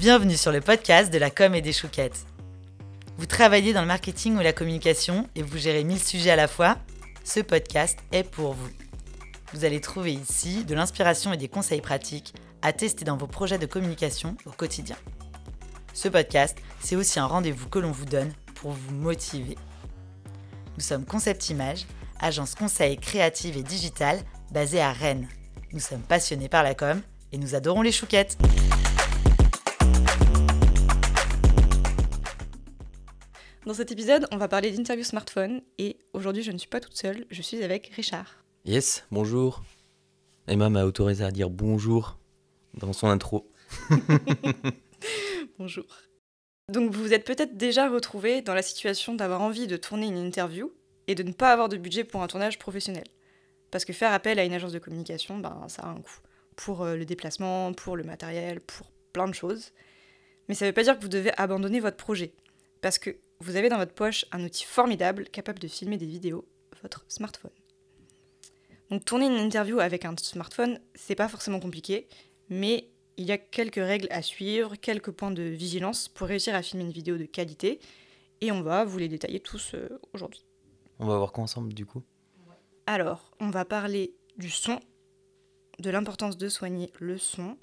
Bienvenue sur le podcast de la com et des chouquettes. Vous travaillez dans le marketing ou la communication et vous gérez 1000 sujets à la fois? Ce podcast est pour vous. Vous allez trouver ici de l'inspiration et des conseils pratiques à tester dans vos projets de communication au quotidien. Ce podcast, c'est aussi un rendez-vous que l'on vous donne pour vous motiver. Nous sommes Concept Image, agence conseil créative et digitale basée à Rennes. Nous sommes passionnés par la com et nous adorons les chouquettes. Dans cet épisode, on va parler d'interview smartphone et aujourd'hui je ne suis pas toute seule, je suis avec Richard. Yes, bonjour. Emma m'a autorisé à dire bonjour dans son intro. Bonjour. Donc vous vous êtes peut-être déjà retrouvés dans la situation d'avoir envie de tourner une interview et de ne pas avoir de budget pour un tournage professionnel. Parce que faire appel à une agence de communication, ça a un coût. Pour le déplacement, pour le matériel, pour plein de choses. Mais ça ne veut pas dire que vous devez abandonner votre projet. Parce que vous avez dans votre poche un outil formidable capable de filmer des vidéos, votre smartphone. Donc tourner une interview avec un smartphone, c'est pas forcément compliqué, mais il y a quelques règles à suivre, quelques points de vigilance pour réussir à filmer une vidéo de qualité, et on va vous les détailler tous aujourd'hui. On va voir quoi ensemble du coup? Alors, on va parler du son, de l'importance de soigner le son,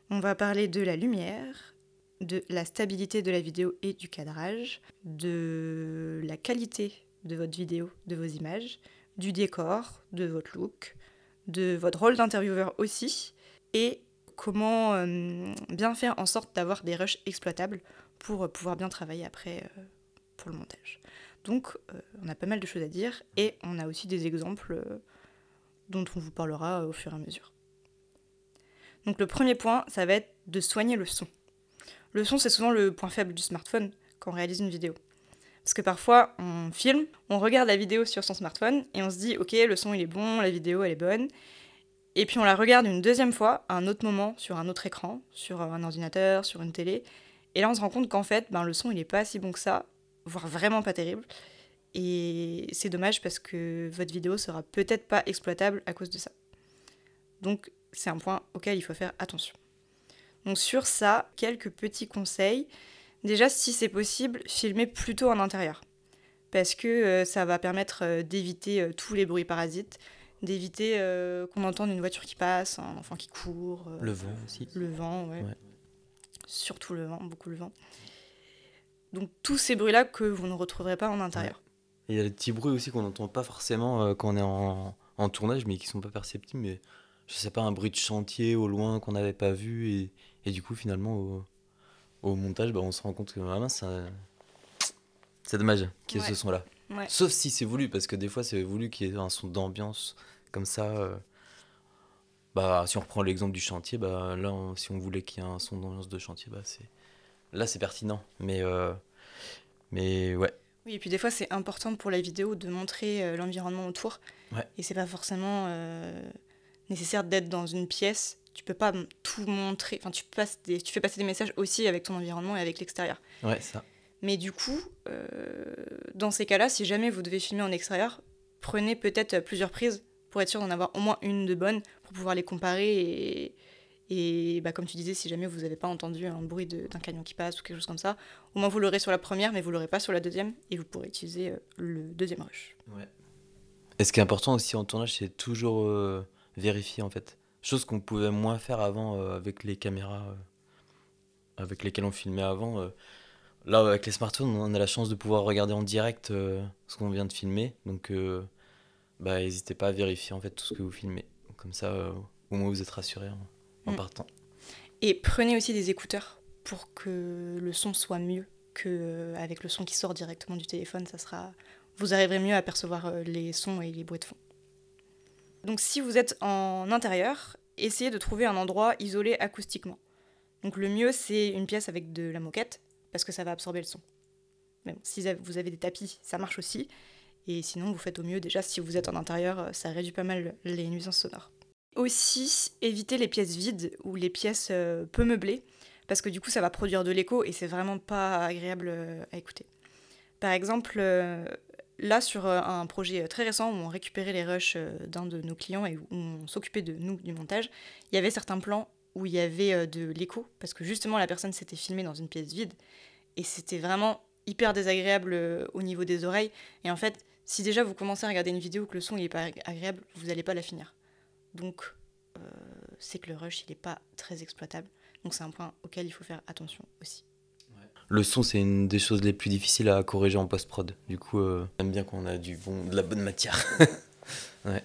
on va parler de la lumière, de la stabilité de la vidéo et du cadrage, de la qualité de votre vidéo, de vos images, du décor, de votre look, de votre rôle d'intervieweur aussi, et comment bien faire en sorte d'avoir des rushs exploitables pour pouvoir bien travailler après pour le montage. Donc on a pas mal de choses à dire et on a aussi des exemples dont on vous parlera au fur et à mesure. Donc le premier point, ça va être de soigner le son. Le son, c'est souvent le point faible du smartphone quand on réalise une vidéo. Parce que parfois, on filme, on regarde la vidéo sur son smartphone et on se dit « Ok, le son il est bon, la vidéo elle est bonne ». Et puis on la regarde une deuxième fois, à un autre moment, sur un autre écran, sur un ordinateur, sur une télé. Et là, on se rend compte qu'en fait, le son il est pas si bon que ça, voire vraiment pas terrible. Et c'est dommage parce que votre vidéo sera peut-être pas exploitable à cause de ça. Donc, c'est un point auquel il faut faire attention. Donc sur ça, quelques petits conseils. Déjà, si c'est possible, filmez plutôt en intérieur. Parce que ça va permettre d'éviter tous les bruits parasites, d'éviter qu'on entende une voiture qui passe, un enfant qui court. Le vent aussi. Le vent, ouais. Surtout le vent, beaucoup le vent. Donc tous ces bruits-là que vous ne retrouverez pas en intérieur. Il y a des petits bruits aussi qu'on n'entend pas forcément quand on est en tournage, mais qui sont pas perceptibles. Mais je sais pas, un bruit de chantier au loin qu'on n'avait pas vu et du coup finalement au montage on se rend compte que c'est dommage qu'il y ait ce son là. Sauf si c'est voulu, parce que des fois c'est voulu qu'il y ait un son d'ambiance comme ça. Si on reprend l'exemple du chantier, là si on voulait qu'il y ait un son d'ambiance de chantier, c'est pertinent, mais ouais. Oui, et puis des fois c'est important pour la vidéo de montrer l'environnement autour, et c'est pas forcément nécessaire d'être dans une pièce. Tu peux pas tout montrer, tu fais passer des messages aussi avec ton environnement et avec l'extérieur. Ouais, ça. Mais du coup, dans ces cas-là, si jamais vous devez filmer en extérieur, prenez peut-être plusieurs prises pour être sûr d'en avoir au moins une de bonne pour pouvoir les comparer et comme tu disais, si jamais vous n'avez pas entendu un bruit d'un camion qui passe ou quelque chose comme ça, au moins vous l'aurez sur la première, mais vous l'aurez pas sur la deuxième et vous pourrez utiliser le deuxième rush. Ouais. Et ce qui est important aussi en tournage, c'est toujours vérifier en fait. Chose qu'on pouvait moins faire avant avec les caméras avec lesquelles on filmait avant. Là, avec les smartphones, on a la chance de pouvoir regarder en direct ce qu'on vient de filmer. Donc, n'hésitez pas à vérifier en fait tout ce que vous filmez. Comme ça, au moins vous êtes rassurés en partant. Et prenez aussi des écouteurs pour que le son soit mieux qu'avec le son qui sort directement du téléphone. Vous arriverez mieux à percevoir les sons et les bruits de fond. Donc si vous êtes en intérieur, essayez de trouver un endroit isolé acoustiquement. Donc le mieux, c'est une pièce avec de la moquette, parce que ça va absorber le son. Mais bon, si vous avez des tapis, ça marche aussi. Et sinon, vous faites au mieux. Déjà, si vous êtes en intérieur, ça réduit pas mal les nuisances sonores. Aussi, évitez les pièces vides ou les pièces peu meublées, parce que du coup, ça va produire de l'écho et c'est vraiment pas agréable à écouter. Par exemple, là, sur un projet très récent où on récupérait les rushs d'un de nos clients et où on s'occupait de nous, du montage, il y avait certains plans où il y avait de l'écho, parce que justement la personne s'était filmée dans une pièce vide, et c'était vraiment hyper désagréable au niveau des oreilles. Et en fait, si déjà vous commencez à regarder une vidéo que le son il est pas agréable, vous n'allez pas la finir. Donc c'est que le rush il est pas très exploitable. Donc c'est un point auquel il faut faire attention aussi. Le son, c'est une des choses les plus difficiles à corriger en post-prod. Du coup, j'aime bien qu'on a de la bonne matière. Ouais.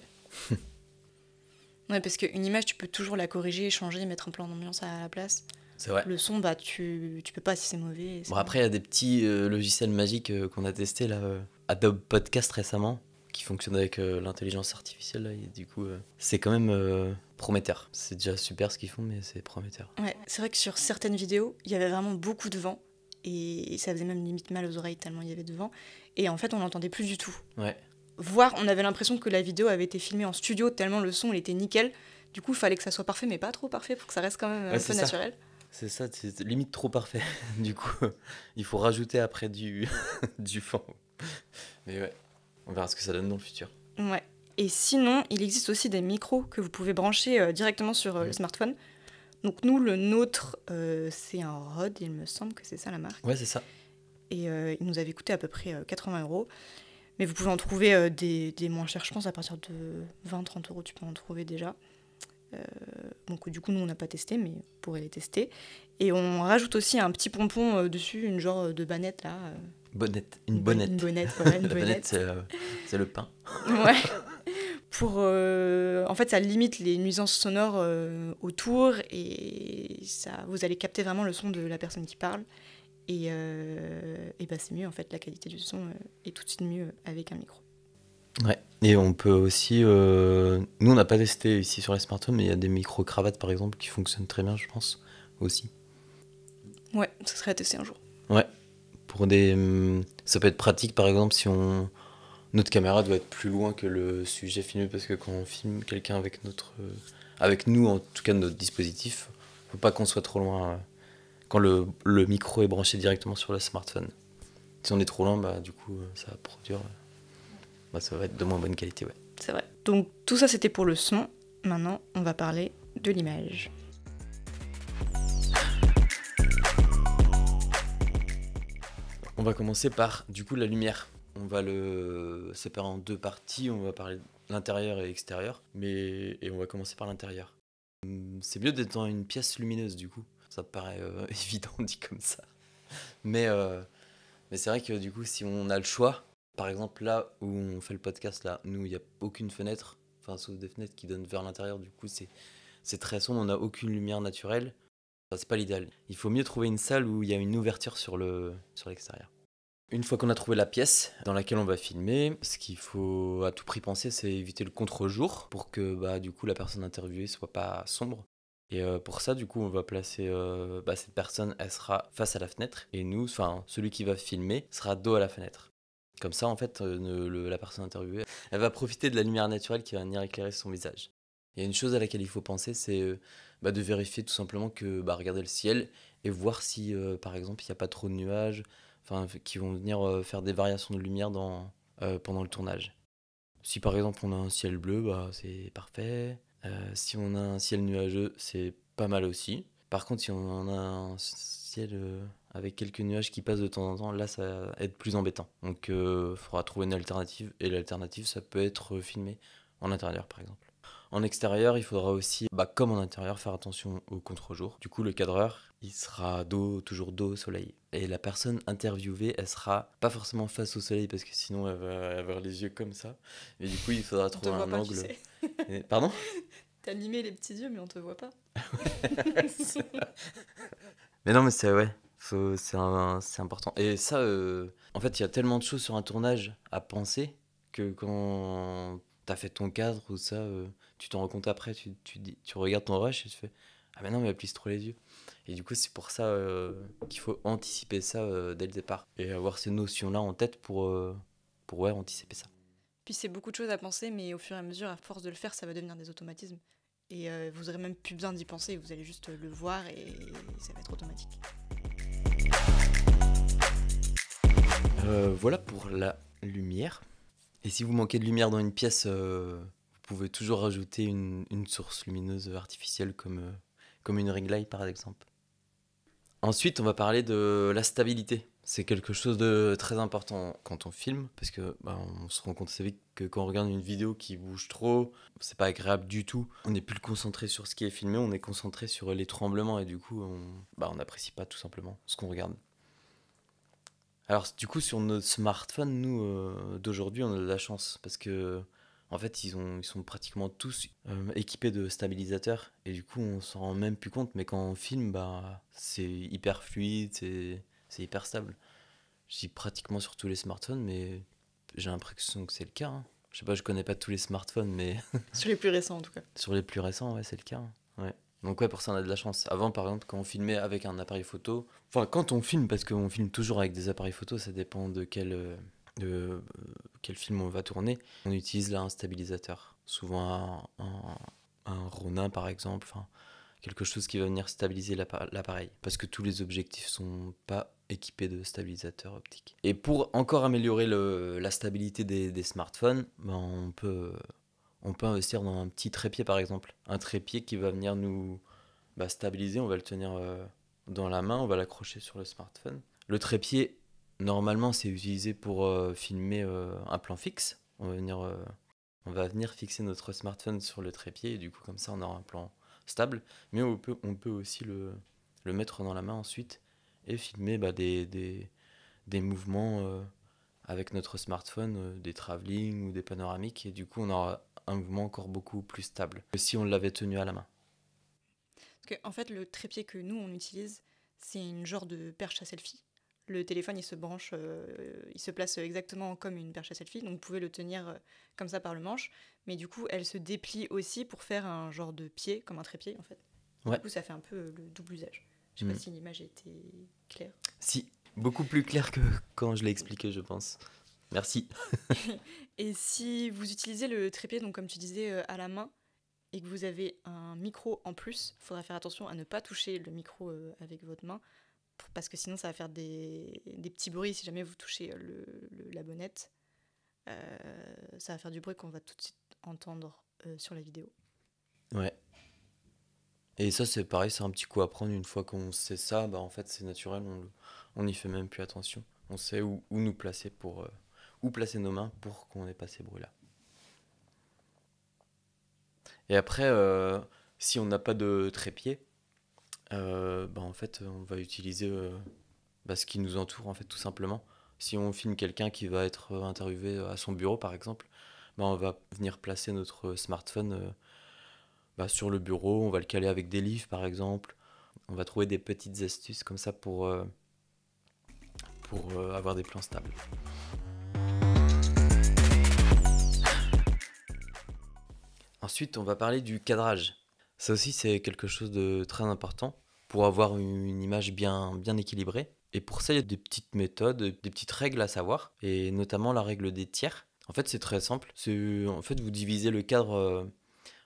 Ouais, parce qu'une image, tu peux toujours la corriger, changer, mettre un plan d'ambiance à la place. C'est vrai. Le son, bah, tu peux pas si c'est mauvais. Bon, après, il y a des petits logiciels magiques qu'on a testés, là, Adobe Podcast récemment, qui fonctionnent avec l'intelligence artificielle, là, et du coup, c'est quand même prometteur. C'est déjà super ce qu'ils font, mais c'est prometteur. Ouais, c'est vrai que sur certaines vidéos, il y avait vraiment beaucoup de vent, et ça faisait même limite mal aux oreilles tellement il y avait de vent, et en fait, on l'entendait plus du tout. Ouais. Voire, on avait l'impression que la vidéo avait été filmée en studio, tellement le son, il était nickel. Du coup, il fallait que ça soit parfait, mais pas trop parfait, pour que ça reste quand même un peu naturel. C'est ça, c'est limite trop parfait. Du coup, il faut rajouter après du fond. Mais ouais, on verra ce que ça donne dans le futur. Ouais. Et sinon, il existe aussi des micros que vous pouvez brancher directement sur le smartphone. Donc nous, le nôtre, c'est un Rode, il me semble que c'est ça la marque. Ouais, c'est ça. Et il nous avait coûté à peu près 80 €. Mais vous pouvez en trouver des moins chers, je pense, à partir de 20-30 €, tu peux en trouver déjà. Donc du coup, nous, on n'a pas testé, mais on pourrait les tester. Et on rajoute aussi un petit pompon dessus, une genre de bannette, là. Bonnette, une bonnette. Une bonnette, voilà, une La bonnette. c'est le pain. Ouais. En fait, ça limite les nuisances sonores autour et vous allez capter vraiment le son de la personne qui parle. Et bah, c'est mieux, en fait, la qualité du son est tout de suite mieux avec un micro. Ouais, et on peut aussi... nous, on n'a pas testé ici sur les smartphones, mais il y a des micro-cravates, par exemple, qui fonctionnent très bien, je pense, aussi. Ouais, ça serait à tester un jour. Ouais, ça peut être pratique, par exemple, si notre caméra doit être plus loin que le sujet filmé, parce que quand on filme quelqu'un avec nous, en tout cas notre dispositif, faut pas qu'on soit trop loin quand le micro est branché directement sur le smartphone. Si on est trop loin, bah, du coup, ça va produire... ça va être de moins bonne qualité, ouais. C'est vrai. Donc tout ça, c'était pour le son. Maintenant, on va parler de l'image. On va commencer par, du coup, la lumière. On va le séparer en deux parties. On va parler de l'intérieur et l'extérieur. Et on va commencer par l'intérieur. C'est mieux d'être dans une pièce lumineuse, du coup. Ça paraît évident dit comme ça. Mais c'est vrai que, du coup, si on a le choix... Par exemple, là où on fait le podcast, là, nous, il n'y a aucune fenêtre, enfin, sauf des fenêtres qui donnent vers l'intérieur, du coup, c'est très sombre, on n'a aucune lumière naturelle. Enfin, c'est pas l'idéal. Il faut mieux trouver une salle où il y a une ouverture sur l'extérieur. Une fois qu'on a trouvé la pièce dans laquelle on va filmer, ce qu'il faut à tout prix penser, c'est éviter le contre-jour pour que, bah, du coup, la personne interviewée soit pas sombre. Et pour ça, du coup, on va placer cette personne, elle sera face à la fenêtre, et nous, enfin, celui qui va filmer sera dos à la fenêtre. Comme ça, en fait, la personne interviewée, elle va profiter de la lumière naturelle qui va venir éclairer son visage. Il y a une chose à laquelle il faut penser, c'est de vérifier tout simplement que, regarder le ciel et voir si, par exemple, il n'y a pas trop de nuages, qui vont venir faire des variations de lumière pendant le tournage. Si, par exemple, on a un ciel bleu, c'est parfait. Si on a un ciel nuageux, c'est pas mal aussi. Par contre, si on a un ciel avec quelques nuages qui passent de temps en temps, là, ça va être plus embêtant. Donc, il faudra trouver une alternative. Et l'alternative, ça peut être filmé en intérieur, par exemple. En extérieur, il faudra aussi, comme en intérieur, faire attention au contre-jour. Du coup, le cadreur, il sera toujours dos au soleil. Et la personne interviewée, elle sera pas forcément face au soleil, parce que sinon, elle va avoir les yeux comme ça. Et du coup, il faudra trouver un angle... Pardon ? T'as mimé les petits yeux, mais on te voit pas. Mais non, mais c'est c'est important. Et ça, en fait, il y a tellement de choses sur un tournage à penser que quand t'as fait ton cadre ou ça, tu t'en rends compte après, tu regardes ton rush et tu fais « Ah mais non, mais elle plisse trop les yeux ». Et du coup, c'est pour ça qu'il faut anticiper ça dès le départ et avoir ces notions-là en tête pour anticiper ça. Puis c'est beaucoup de choses à penser, mais au fur et à mesure, à force de le faire, ça va devenir des automatismes. Et vous n'aurez même plus besoin d'y penser, vous allez juste le voir et ça va être automatique. Voilà pour la lumière. Et si vous manquez de lumière dans une pièce, vous pouvez toujours rajouter une source lumineuse artificielle comme comme une ring light par exemple. Ensuite, on va parler de la stabilité. C'est quelque chose de très important quand on filme, parce que on se rend compte assez vite que quand on regarde une vidéo qui bouge trop, c'est pas agréable du tout. On n'est plus concentré sur ce qui est filmé, on est concentré sur les tremblements et du coup, on n'apprécie pas tout simplement ce qu'on regarde. Alors du coup, sur notre smartphone, nous, d'aujourd'hui, on a de la chance, parce que en fait, ils sont pratiquement tous équipés de stabilisateurs, et du coup, on s'en rend même plus compte, mais quand on filme, c'est hyper fluide, c'est hyper stable. Je dis pratiquement sur tous les smartphones, mais j'ai l'impression que c'est le cas. Hein. Je sais pas, je connais pas tous les smartphones, mais Sur les plus récents en tout cas. sur les plus récents, ouais, c'est le cas. Hein. Ouais. Donc ouais, pour ça, on a de la chance. Avant, par exemple, quand on filmait avec un appareil photo, enfin, quand on filme, parce qu'on filme toujours avec des appareils photo, ça dépend de quel film on va tourner, on utilise là un stabilisateur. Souvent un Ronin, par exemple, enfin, quelque chose qui va venir stabiliser l'appareil. Parce que tous les objectifs sont pas équipés de stabilisateurs optiques. Et pour encore améliorer la stabilité des smartphones, on peut investir dans un petit trépied par exemple. Un trépied qui va venir nous stabiliser, on va le tenir dans la main, on va l'accrocher sur le smartphone. Le trépied, normalement, c'est utilisé pour filmer un plan fixe. On va venir fixer notre smartphone sur le trépied et du coup comme ça on aura un plan stable. Mais on peut aussi le mettre dans la main ensuite et filmer des mouvements avec notre smartphone, des travelling ou des panoramiques, et du coup on aura un mouvement encore beaucoup plus stable que si on l'avait tenu à la main. Parce que, en fait, le trépied que nous on utilise, c'est une genre de perche à selfie. Le téléphone il se branche, il se place exactement comme une perche à selfie, donc vous pouvez le tenir comme ça par le manche, mais du coup elle se déplie aussi pour faire un genre de pied, comme un trépied en fait. Ouais. Du coup ça fait un peu le double usage. Je sais pas si l'image était claire. Si, beaucoup plus clair que quand je l'ai expliqué, je pense. Merci. Et si vous utilisez le trépied, donc comme tu disais, à la main, et que vous avez un micro en plus, il faudra faire attention à ne pas toucher le micro avec votre main, parce que sinon ça va faire des petits bruits si jamais vous touchez la bonnette. Ça va faire du bruit qu'on va tout de suite entendre sur la vidéo. Ouais. Et ça c'est pareil, c'est un petit coup à prendre une fois qu'on sait ça, en fait c'est naturel, on n'y fait même plus attention. On sait où nous placer où placer nos mains pour qu'on n'ait pas ces bruits-là. Et après, si on n'a pas de trépied, en fait on va utiliser ce qui nous entoure en fait tout simplement. Si on filme quelqu'un qui va être interviewé à son bureau par exemple, on va venir placer notre smartphone sur le bureau, on va le caler avec des livres par exemple. On va trouver des petites astuces comme ça pour avoir des plans stables. Ensuite, on va parler du cadrage. Ça aussi, c'est quelque chose de très important pour avoir une image bien équilibrée. Et pour ça, il y a des petites méthodes, des petites règles à savoir, et notamment la règle des tiers. En fait, c'est très simple. En fait, vous divisez le cadre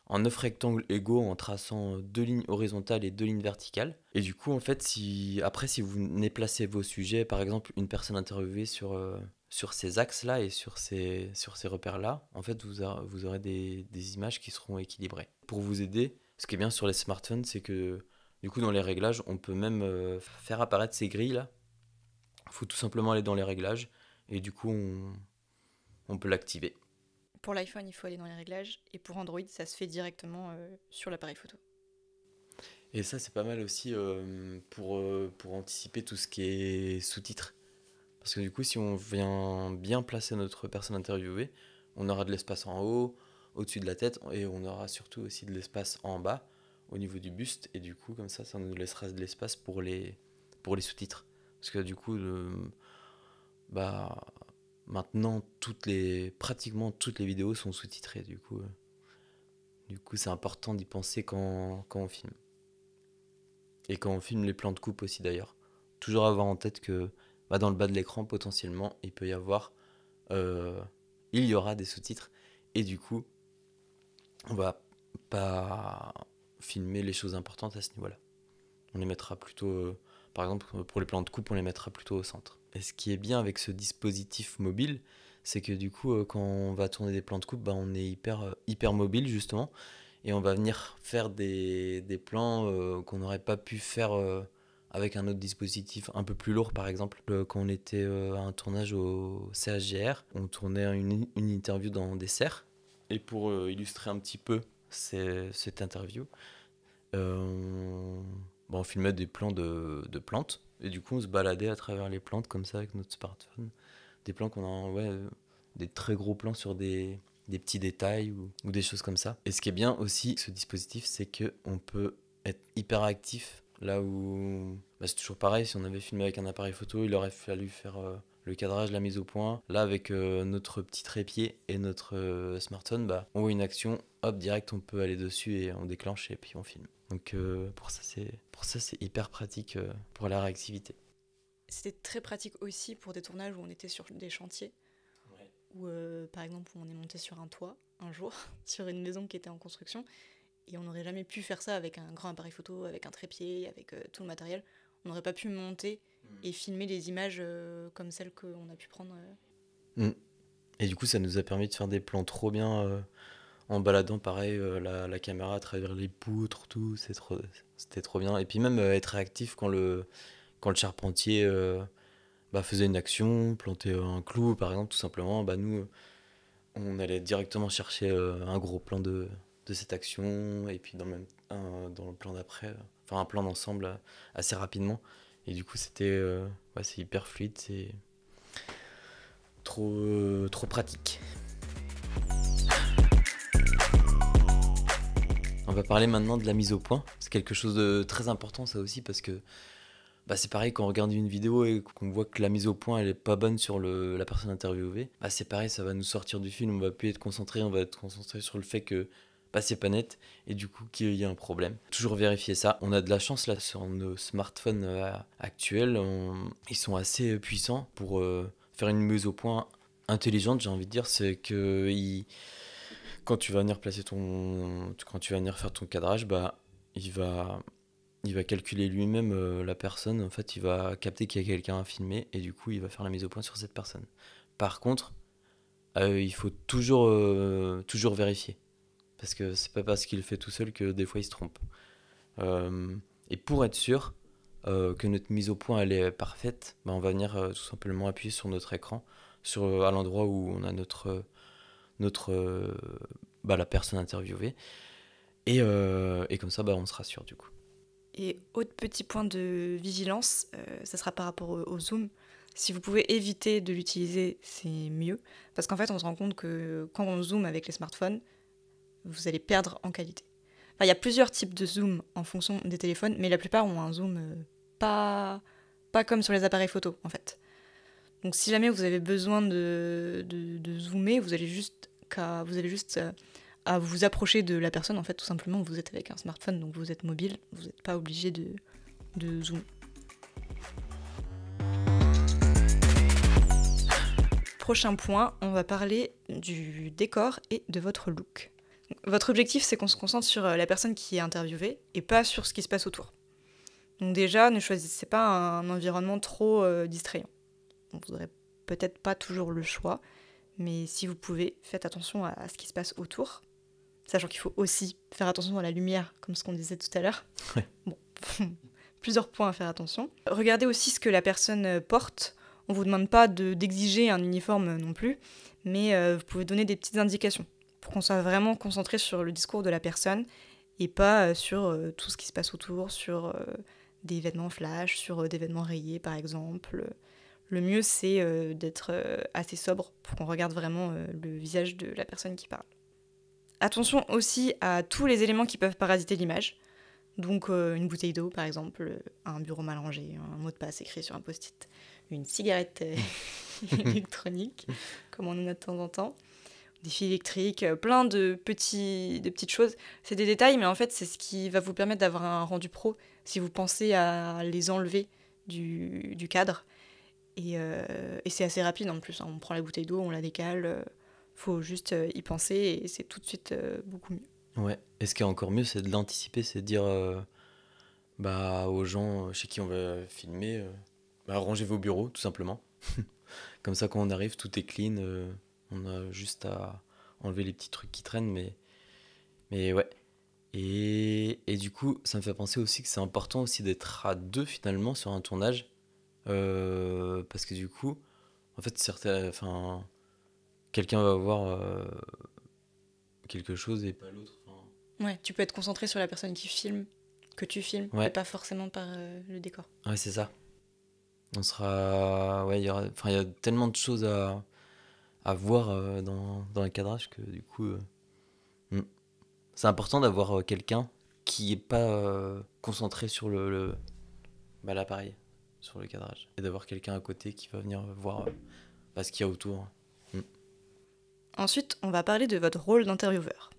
en 9 rectangles égaux en traçant 2 lignes horizontales et 2 lignes verticales. Et du coup, en fait, si vous venez placer vos sujets, par exemple, une personne interviewée sur ces axes-là et sur ces repères-là, en fait, vous aurez des images qui seront équilibrées. Pour vous aider, ce qui est bien sur les smartphones, c'est que du coup, dans les réglages, on peut même faire apparaître ces grilles-là. Il faut tout simplement aller dans les réglages et du coup, on peut l'activer. Pour l'iPhone, il faut aller dans les réglages, et pour Android, ça se fait directement sur l'appareil photo. Et ça, c'est pas mal aussi pour anticiper tout ce qui est sous-titres. Parce que du coup, si on vient bien placer notre personne interviewée, on aura de l'espace en haut, au-dessus de la tête, et on aura surtout aussi de l'espace en bas, au niveau du buste, et du coup, comme ça nous laissera de l'espace pour les sous-titres. Parce que du coup, maintenant, pratiquement toutes les vidéos sont sous-titrées, du coup, c'est important d'y penser quand on filme. Et quand on filme les plans de coupe aussi d'ailleurs. Toujours avoir en tête que dans le bas de l'écran, potentiellement, il y aura des sous-titres. Et du coup, on va pas filmer les choses importantes à ce niveau-là. On les mettra plutôt, par exemple, pour les plans de coupe, on les mettra plutôt au centre. Et ce qui est bien avec ce dispositif mobile, c'est que du coup, quand on va tourner des plans de coupe, on est hyper mobile justement. et on va venir faire des plans qu'on n'aurait pas pu faire avec un autre dispositif un peu plus lourd. Par exemple, quand on était à un tournage au CHGR, on tournait une interview dans des serres, et pour illustrer un petit peu cette interview, on filmait des plans de plantes, et du coup on se baladait à travers les plantes comme ça avec notre smartphone, des plans des très gros plans sur des petits détails ou des choses comme ça. Et ce qui est bien aussi avec ce dispositif, c'est qu'on peut être hyper actif là où c'est toujours pareil. Si on avait filmé avec un appareil photo, il aurait fallu faire le cadrage, la mise au point. Là, avec notre petit trépied et notre smartphone, on voit une action, hop, direct on peut aller dessus et on déclenche et puis on filme. Donc pour ça c'est hyper pratique pour la réactivité. C'était très pratique aussi pour des tournages où on était sur des chantiers. Où par exemple on est monté sur un toit un jour, sur une maison qui était en construction, et on n'aurait jamais pu faire ça avec un grand appareil photo, avec un trépied, avec tout le matériel. On n'aurait pas pu monter et filmer les images comme celles qu'on a pu prendre. Et du coup ça nous a permis de faire des plans trop bien en baladant pareil la caméra à travers les poutres, tout, c'était trop bien. Et puis même être réactif quand le charpentier faisait une action, planter un clou par exemple, tout simplement, nous on allait directement chercher un gros plan de cette action, et puis dans le plan d'après, un plan d'ensemble assez rapidement. Et du coup c'est hyper fluide, c'est trop pratique. On va parler maintenant de la mise au point. C'est quelque chose de très important ça aussi, parce que c'est pareil quand on regarde une vidéo et qu'on voit que la mise au point elle est pas bonne sur la personne interviewée. C'est pareil, ça va nous sortir du film, on va plus être concentré, on va être concentré sur le fait que c'est pas net et du coup qu'il y a un problème. Toujours vérifier ça. On a de la chance là sur nos smartphones actuels, ils sont assez puissants pour faire une mise au point intelligente, j'ai envie de dire. C'est que quand tu vas venir quand tu vas venir faire ton cadrage, il va calculer lui-même la personne. En fait, il va capter qu'il y a quelqu'un à filmer et du coup, il va faire la mise au point sur cette personne. Par contre, il faut toujours vérifier, parce que c'est pas parce qu'il le fait tout seul que des fois il se trompe. Et pour être sûr que notre mise au point elle est parfaite, on va venir tout simplement appuyer sur notre écran, à l'endroit où on a la personne interviewée, et comme ça on se rassure du coup. Et autre petit point de vigilance, ça sera par rapport au zoom. Si vous pouvez éviter de l'utiliser, c'est mieux. Parce qu'en fait, on se rend compte que quand on zoome avec les smartphones, vous allez perdre en qualité. Il y a plusieurs types de zoom en fonction des téléphones, mais la plupart ont un zoom pas comme sur les appareils photo, en fait. Donc si jamais vous avez besoin de zoomer, vous allez juste à vous approcher de la personne, en fait, tout simplement. Vous êtes avec un smartphone, donc vous êtes mobile, vous n'êtes pas obligé de zoomer. Prochain point, on va parler du décor et de votre look. Votre objectif, c'est qu'on se concentre sur la personne qui est interviewée et pas sur ce qui se passe autour. Donc déjà, ne choisissez pas un environnement trop distrayant. Vous n'aurez peut-être pas toujours le choix, mais si vous pouvez, faites attention à ce qui se passe autour. Sachant qu'il faut aussi faire attention à la lumière, comme ce qu'on disait tout à l'heure. Ouais. Bon, plusieurs points à faire attention. Regardez aussi ce que la personne porte. On ne vous demande pas d'exiger un uniforme non plus, mais vous pouvez donner des petites indications pour qu'on soit vraiment concentré sur le discours de la personne et pas sur tout ce qui se passe autour, sur des événements flash, sur des événements rayés par exemple. Le mieux, c'est d'être assez sobre pour qu'on regarde vraiment le visage de la personne qui parle. Attention aussi à tous les éléments qui peuvent parasiter l'image. Donc une bouteille d'eau par exemple, un bureau mal rangé, un mot de passe écrit sur un post-it, une cigarette électronique, comme on en a de temps en temps, des fils électriques, plein de petites choses. C'est des détails, mais en fait c'est ce qui va vous permettre d'avoir un rendu pro si vous pensez à les enlever du cadre. Et c'est assez rapide en plus, hein. On prend la bouteille d'eau, on la décale, faut juste y penser et c'est tout de suite beaucoup mieux. Ouais, et ce qui est encore mieux, c'est de l'anticiper, c'est de dire aux gens chez qui on va filmer, rangez vos bureaux, tout simplement. Comme ça, quand on arrive, tout est clean, on a juste à enlever les petits trucs qui traînent, mais ouais, Et du coup, ça me fait penser aussi que c'est important aussi d'être à deux finalement sur un tournage. Parce que du coup, en fait, quelqu'un va voir quelque chose et pas l'autre. Ouais, tu peux être concentré sur la personne que tu filmes, Ouais. et pas forcément par le décor. Ouais, c'est ça. On sera. Ouais, il y a tellement de choses à voir dans le cadrage que du coup. C'est important d'avoir quelqu'un qui est pas concentré sur l'appareil, sur le cadrage. Et d'avoir quelqu'un à côté qui va venir voir ce qu'il y a autour. Ensuite, on va parler de votre rôle d'intervieweur.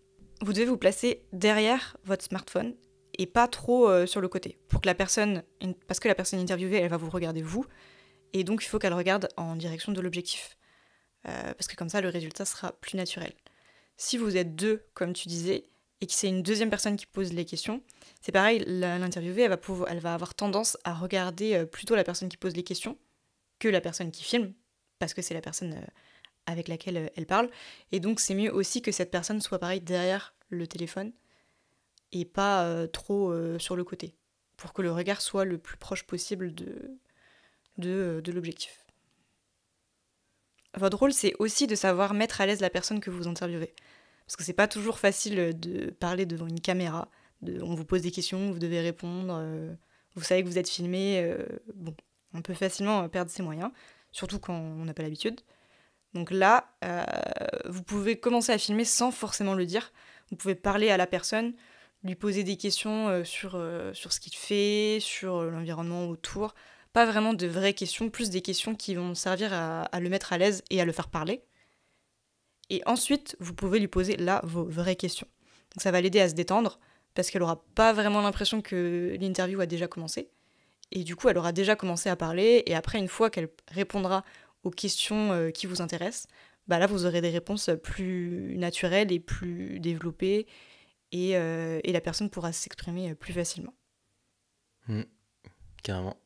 Vous devez vous placer derrière votre smartphone et pas trop sur le côté. Parce que la personne interviewée, elle va vous regarder vous. Et donc, il faut qu'elle regarde en direction de l'objectif. Parce que comme ça, le résultat sera plus naturel. Si vous êtes deux, comme tu disais, et que c'est une deuxième personne qui pose les questions, c'est pareil, l'interviewée, elle va avoir tendance à regarder plutôt la personne qui pose les questions que la personne qui filme, parce que c'est la personne avec laquelle elle parle. Et donc, c'est mieux aussi que cette personne soit pareil derrière le téléphone et pas trop sur le côté, pour que le regard soit le plus proche possible de l'objectif. Votre rôle, c'est aussi de savoir mettre à l'aise la personne que vous interviewez. Parce que c'est pas toujours facile de parler devant une caméra. On vous pose des questions, vous devez répondre, vous savez que vous êtes filmé. Bon, on peut facilement perdre ses moyens, surtout quand on n'a pas l'habitude. Donc là, vous pouvez commencer à filmer sans forcément le dire. Vous pouvez parler à la personne, lui poser des questions sur ce qu'il fait, sur l'environnement autour. Pas vraiment de vraies questions, plus des questions qui vont servir à le mettre à l'aise et à le faire parler. Et ensuite, vous pouvez lui poser là vos vraies questions. Donc ça va l'aider à se détendre, parce qu'elle n'aura pas vraiment l'impression que l'interview a déjà commencé. Et du coup, elle aura déjà commencé à parler, et après, une fois qu'elle répondra aux questions qui vous intéressent, là, vous aurez des réponses plus naturelles et plus développées, et la personne pourra s'exprimer plus facilement. Carrément.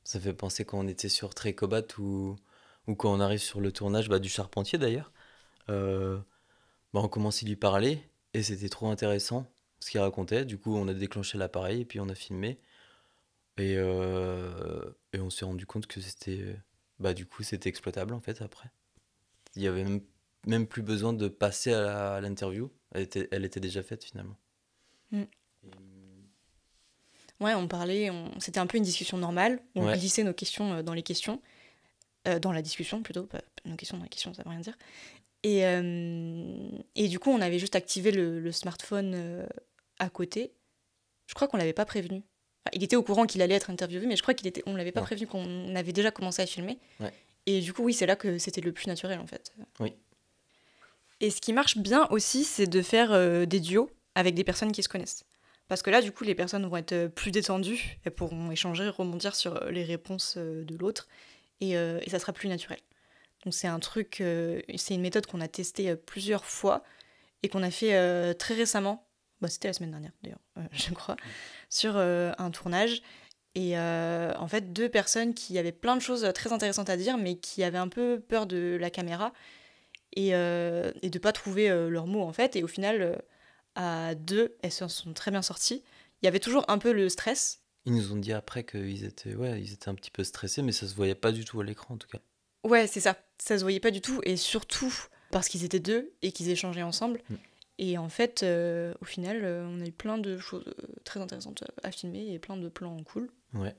Ça fait penser quand on était sur Trécobat ou quand on arrive sur le tournage du Charpentier d'ailleurs. On commençait à lui parler et c'était trop intéressant ce qu'il racontait. Du coup, on a déclenché l'appareil et puis on a filmé. Et on s'est rendu compte que c'était exploitable en fait après. Il y avait même plus besoin de passer à l'interview. Elle était déjà faite finalement. Ouais, on parlait, c'était un peu une discussion normale. On glissait nos questions dans les questions. Dans la discussion plutôt, pas nos questions dans les questions, ça veut rien dire. Et du coup, on avait juste activé le smartphone à côté. Je crois qu'on l'avait pas prévenu. Enfin, il était au courant qu'il allait être interviewé, mais je crois on l'avait pas prévenu qu'on avait déjà commencé à filmer. Ouais. Et du coup, oui, c'est là que c'était le plus naturel en fait. Oui. Et ce qui marche bien aussi, c'est de faire des duos avec des personnes qui se connaissent. Parce que là, du coup, les personnes vont être plus détendues, elles pourront échanger, rebondir sur les réponses de l'autre, et ça sera plus naturel. Donc c'est c'est une méthode qu'on a testée plusieurs fois, et qu'on a fait très récemment, c'était la semaine dernière d'ailleurs, je crois, sur un tournage. Et en fait, deux personnes qui avaient plein de choses très intéressantes à dire, mais qui avaient un peu peur de la caméra, et de pas trouver leurs mots en fait. Et au final, à deux, elles s'en sont très bien sorties. Il y avait toujours un peu le stress. Ils nous ont dit après qu'ils étaient un petit peu stressés, mais ça se voyait pas du tout à l'écran en tout cas. Ouais, c'est ça. Ça se voyait pas du tout, et surtout parce qu'ils étaient deux et qu'ils échangeaient ensemble. Et en fait, au final, on a eu plein de choses très intéressantes à filmer et plein de plans cool. Ouais.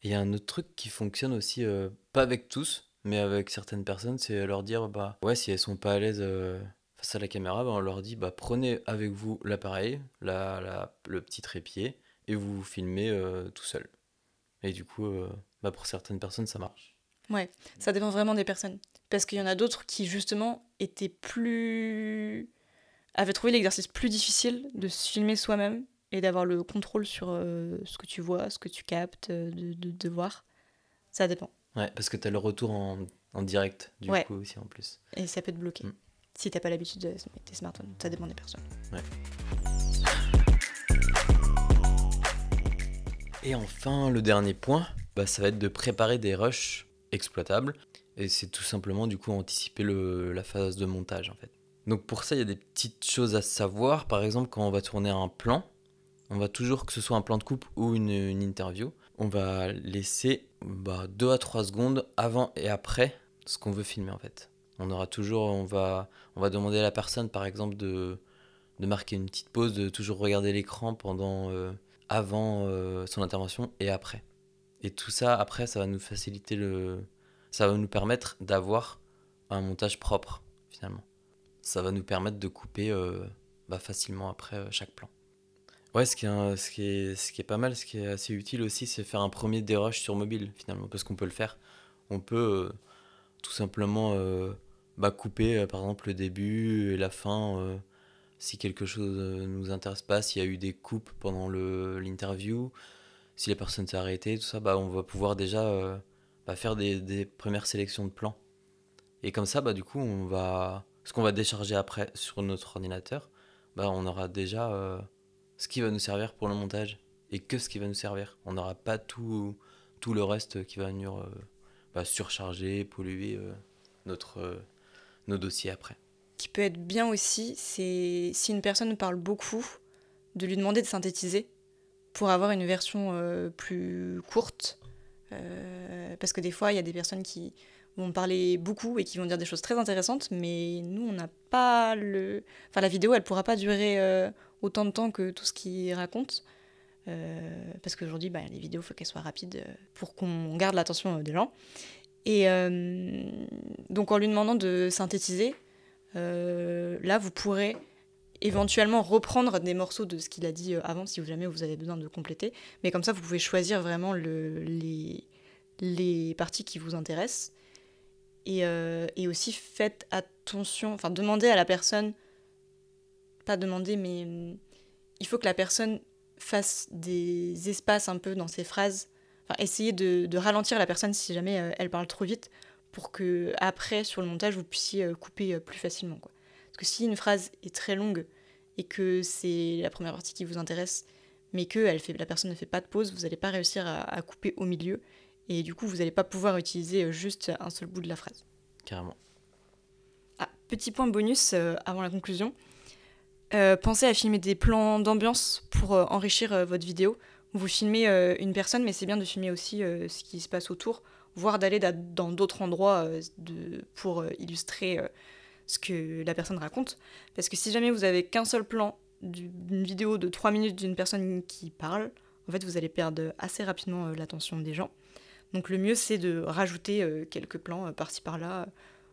Et il y a un autre truc qui fonctionne aussi, pas avec tous, mais avec certaines personnes, c'est leur dire, si elles sont pas à l'aise face à la caméra, on leur dit, prenez avec vous l'appareil, le petit trépied, et vous vous filmez tout seul. Et du coup, pour certaines personnes, ça marche. Ouais, ça dépend vraiment des personnes. Parce qu'il y en a d'autres qui, justement, avaient trouvé l'exercice plus difficile de se filmer soi-même et d'avoir le contrôle sur ce que tu vois, ce que tu captes, de voir. Ça dépend. Ouais, parce que t'as le retour en direct, du coup, aussi, en plus. Et ça peut te bloquer. Si t'as pas l'habitude de mettre tes smartphones, ça dépend des personnes. Ouais. Et enfin, le dernier point, ça va être de préparer des rushs exploitables. Et c'est tout simplement, du coup, anticiper la phase de montage, en fait. Donc pour ça, il y a des petites choses à savoir. Par exemple, quand on va tourner un plan, on va toujours, que ce soit un plan de coupe ou une interview, on va laisser 2 à 3 secondes avant et après ce qu'on veut filmer en fait. On va demander à la personne par exemple de marquer une petite pause, de toujours regarder l'écran pendant avant son intervention et après. Et tout ça, après, ça va nous faciliter ça va nous permettre d'avoir un montage propre finalement. Ça va nous permettre de couper facilement après chaque plan. Ouais, ce qui est pas mal, ce qui est assez utile aussi, c'est faire un premier dérush sur mobile finalement, parce qu'on peut le faire. On peut tout simplement couper par exemple le début et la fin si quelque chose ne nous intéresse pas, s'il y a eu des coupes pendant l'interview, si la personne s'est arrêtée, tout ça, on va pouvoir déjà faire des premières sélections de plans. Et comme ça, du coup, ce qu'on va décharger après sur notre ordinateur, on aura déjà ce qui va nous servir pour le montage et que ce qui va nous servir. On n'aura pas tout le reste qui va venir surcharger, polluer nos dossiers après. Ce qui peut être bien aussi, c'est si une personne parle beaucoup, de lui demander de synthétiser pour avoir une version plus courte. Parce que des fois, il y a des personnes qui vont parler beaucoup et qui vont dire des choses très intéressantes, mais nous, on n'a pas la vidéo, elle pourra pas durer autant de temps que tout ce qu'ils racontent. Parce qu'aujourd'hui, les vidéos, il faut qu'elles soient rapides pour qu'on garde l'attention des gens. Et donc, en lui demandant de synthétiser, là, vous pourrez éventuellement reprendre des morceaux de ce qu'il a dit avant, si jamais vous avez besoin de compléter. Mais comme ça, vous pouvez choisir vraiment les parties qui vous intéressent. Et aussi, faites attention, demandez à la personne, pas demander, mais il faut que la personne fasse des espaces un peu dans ses phrases. Essayez de ralentir la personne si jamais elle parle trop vite, pour que après, sur le montage, vous puissiez couper plus facilement, quoi. Parce que si une phrase est très longue et que c'est la première partie qui vous intéresse, mais que la personne ne fait pas de pause, vous n'allez pas réussir à couper au milieu. Et du coup, vous n'allez pas pouvoir utiliser juste un seul bout de la phrase. Carrément. Petit point bonus avant la conclusion. Pensez à filmer des plans d'ambiance pour enrichir votre vidéo. Vous filmez une personne, mais c'est bien de filmer aussi ce qui se passe autour, voire d'aller dans d'autres endroits pour illustrer ce que la personne raconte. Parce que si jamais vous avez qu'un seul plan d'une vidéo de 3 minutes d'une personne qui parle, en fait, vous allez perdre assez rapidement l'attention des gens. Donc le mieux, c'est de rajouter quelques plans par-ci par-là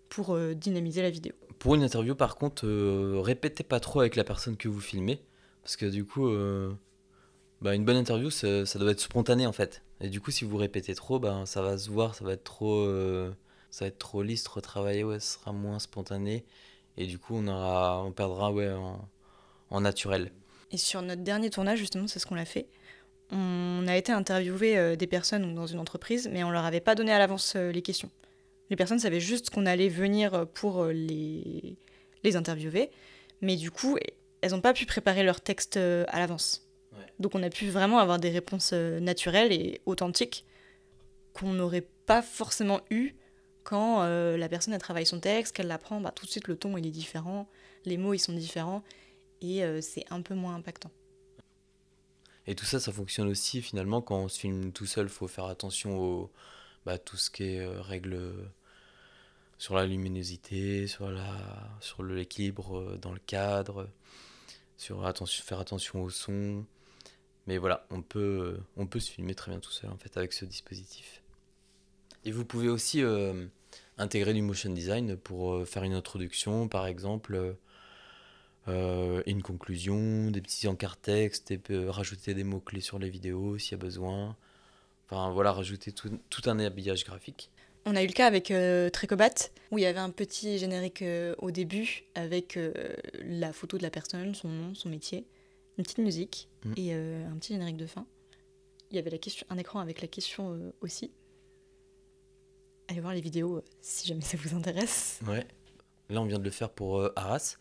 pour dynamiser la vidéo. Pour une interview, par contre, répétez pas trop avec la personne que vous filmez, parce que du coup, une bonne interview, ça doit être spontané en fait. Et du coup, si vous répétez trop, ça va se voir, ça va être trop lisse, trop travaillé, ce sera moins spontané. Et du coup, on perdra en naturel. Et sur notre dernier tournage, justement, c'est ce qu'on a fait. On a été interviewer des personnes dans une entreprise, mais on leur avait pas donné à l'avance les questions. Les personnes savaient juste qu'on allait venir pour les interviewer, mais du coup, elles n'ont pas pu préparer leur texte à l'avance. Ouais. Donc on a pu vraiment avoir des réponses naturelles et authentiques qu'on n'aurait pas forcément eues quand la personne elle travaille son texte, qu'elle l'apprend, tout de suite le ton il est différent, les mots ils sont différents, et c'est un peu moins impactant. Et tout ça fonctionne aussi finalement quand on se filme tout seul. Il faut faire attention tout ce qui est règles sur la luminosité, sur l'équilibre dans le cadre, faire attention au son. Mais voilà, on peut se filmer très bien tout seul en fait avec ce dispositif. Et vous pouvez aussi intégrer du motion design pour faire une introduction par exemple. Une conclusion, des petits encarts texte, rajouter des mots-clés sur les vidéos s'il y a besoin. Rajouter tout un habillage graphique. On a eu le cas avec Trecobat, où il y avait un petit générique au début avec la photo de la personne, son nom, son métier, une petite musique et un petit générique de fin. Il y avait un écran avec la question aussi. Allez voir les vidéos si jamais ça vous intéresse. Ouais, là on vient de le faire pour Arras,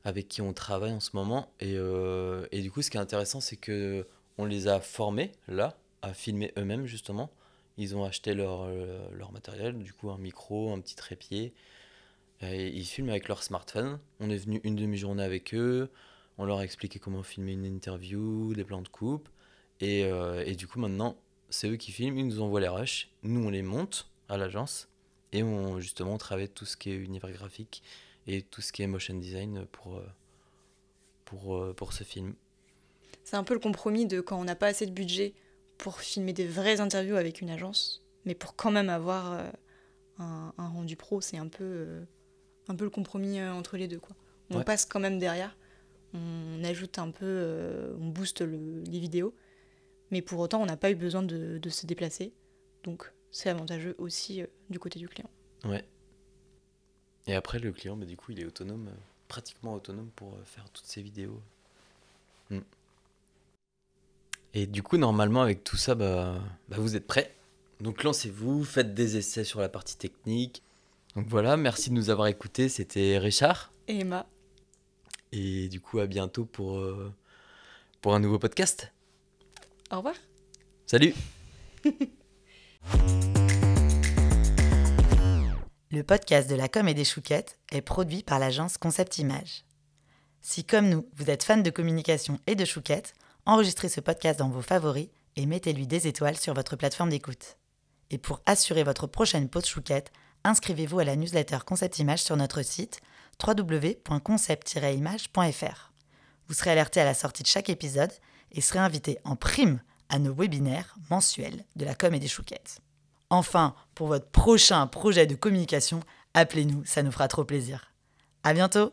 avec qui on travaille en ce moment. Et du coup, ce qui est intéressant, c'est qu'on les a formés, là, à filmer eux-mêmes, justement. Ils ont acheté leur matériel, du coup, un micro, un petit trépied. Et ils filment avec leur smartphone. On est venu une demi-journée avec eux. On leur a expliqué comment filmer une interview, des plans de coupe. Et du coup, maintenant, c'est eux qui filment. Ils nous envoient les rushs. Nous, on les monte à l'agence. Et justement, on travaille tout ce qui est univers graphique et tout ce qui est motion design pour ce film. C'est un peu le compromis de quand on n'a pas assez de budget pour filmer des vraies interviews avec une agence, mais pour quand même avoir un rendu pro, c'est un peu le compromis entre les deux, quoi. On passe quand même derrière, on ajoute un peu, on booste les vidéos, mais pour autant on n'a pas eu besoin de se déplacer, donc c'est avantageux aussi du côté du client. Ouais. Et après le client, du coup il est autonome, pratiquement autonome pour faire toutes ces vidéos. Et du coup normalement avec tout ça, vous êtes prêts. Donc lancez-vous, faites des essais sur la partie technique. Donc voilà, merci de nous avoir écoutés, c'était Richard. Et Emma. Et du coup à bientôt pour un nouveau podcast. Au revoir. Salut. Le podcast de la com et des chouquettes est produit par l'agence Concept Image. Si comme nous, vous êtes fan de communication et de chouquettes, enregistrez ce podcast dans vos favoris et mettez-lui des étoiles sur votre plateforme d'écoute. Et pour assurer votre prochaine pause chouquette, inscrivez-vous à la newsletter Concept Image sur notre site www.concept-image.fr. Vous serez alerté à la sortie de chaque épisode et serez invité en prime à nos webinaires mensuels de la com et des chouquettes. Enfin, pour votre prochain projet de communication, appelez-nous, ça nous fera trop plaisir. À bientôt!